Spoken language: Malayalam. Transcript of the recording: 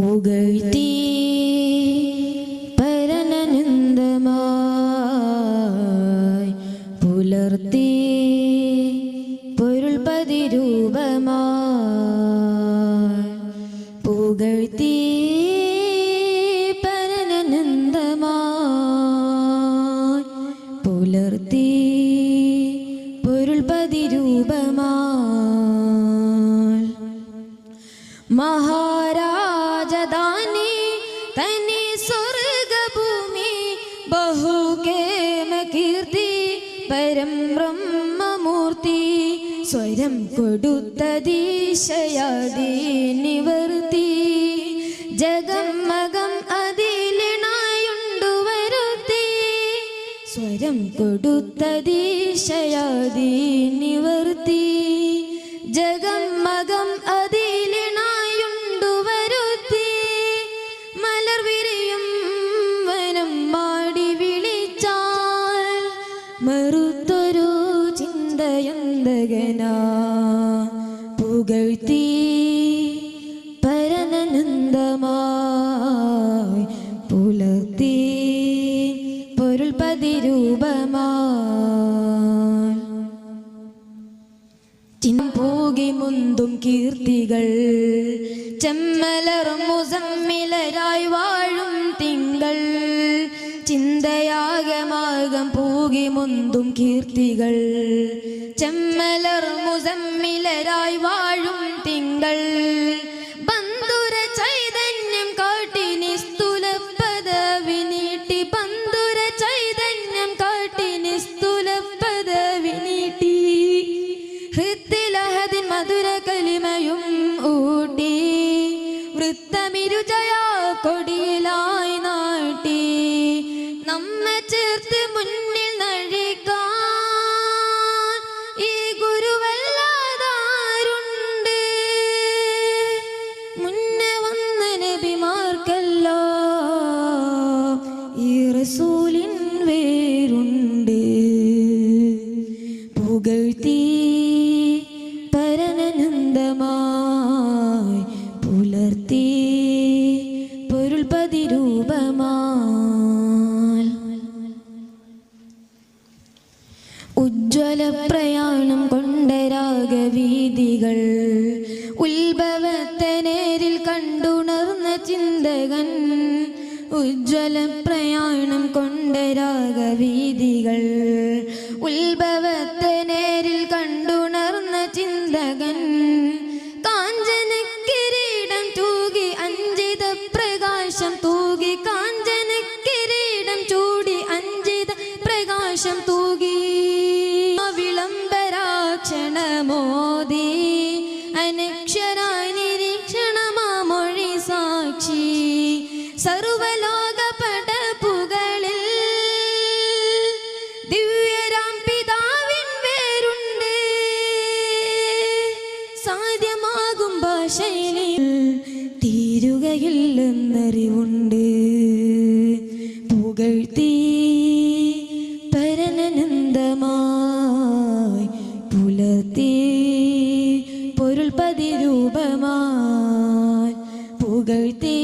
പുകഴ്ത്തി പരനനന്ദമായി പുലർത്തി പൊരുൾപതി രൂപമായി പുകഴ്ത്തി പരനനന്ദമായി പുലർത്തി പൊരുൾപതി രൂപമായി മഹാരാജധാനി തനി സ്വർഗഭൂമി ബഹുകേമ കീർത്തി പരം ബ്രഹ്മമൂർത്തി സ്വരം കൊടുത്തതീശയാദി നിവർത്തി ജഗമകം അതിലിണായുണ്ടു വരുത്തി സ്വരം കൊടുത്തതീശയാദി നിവർത്തി ജഗമകം അതിലിണായുണ്ടു വരുത്തി മലർ വിരിയും വനം മാടി വിളിച്ചാൽ മറുത്തൊരു ചിന്തയന്തകനാ പുകഴ്ത്തി പരനനന്ദമായി പുലർത്തി പൊരുൾപതി രൂപമായി പോകി മുന്തും കീർത്തികൾ ചെമ്മലറും മുസമ്മിലരായി വാഴും തിങ്കൾ ചിന്തയാകമാകം പൂകി മുന്തും കീർത്തികൾ ചെമ്മലറും മുസമ്മിലരായി വാഴും തിങ്കൾ ബന്ധുര ചൈതന്യം കാട്ടി നിസ്തുല പദവി നീട്ടി ബന്ധുര ചൈതന്യം കാട്ടി നിസ്തുല പദവി നീട്ടി ഹൃത്തിലഹദിൻ മധുര കലിമയും ഊട്ടി വൃത്തമിരുജയാ കൊടിയിലായി നാട്ടി നമ്മെ ചേർത്ത് മുന്നിൽ നഴിക്കാൻ ഈ ഗുരുവല്ലാതാരുണ്ട് മുന്നേ വന്ന നബിമാർക്കല്ലോ ഈ റസൂലിൻ വേരുണ്ട് പുകഴ്ത്തി പരനനന്ദമായി പുലർത്തി പൊരുൾപതി രൂപമായി ഉജ്ജ്വല പ്രയാണം കൊണ്ട രാഗവീതികൾ ഉത്ഭവത്തെ നേരിൽ കണ്ടുണർന്ന ചിന്തകൻ ഉജ്ജ്വല പ്രയാണം കൊണ്ട രാഗവീതികൾ ഉത്ഭവത്തെ നേരിൽ കണ്ടുണർന്ന ചിന്തകൻ കാഞ്ചന കിരീടം തൂകി അഞ്ജിത പ്രകാശം തൂകി കാഞ്ചന കിരീടം ചൂടി അഞ്ജിത പ്രകാശം തൂകി വിളംബരാക്ഷണമോദി അനക്ഷരായി നിരീക്ഷണമാമൊഴി സാക്ഷി സർവലോക പടപ്പുകളിൽ ദിവ്യരാം പിതാവിൻ വേരുണ്ട് സാധ്യമാകും ഭാഷയിൽ തീരുകയില്ലെന്നറിവുണ്ട് പുകഴ്ത്തി പരനനന്ദമായി പുലർത്തി പൊരുൾപതി രൂപമായി പുകഴ്ത്തി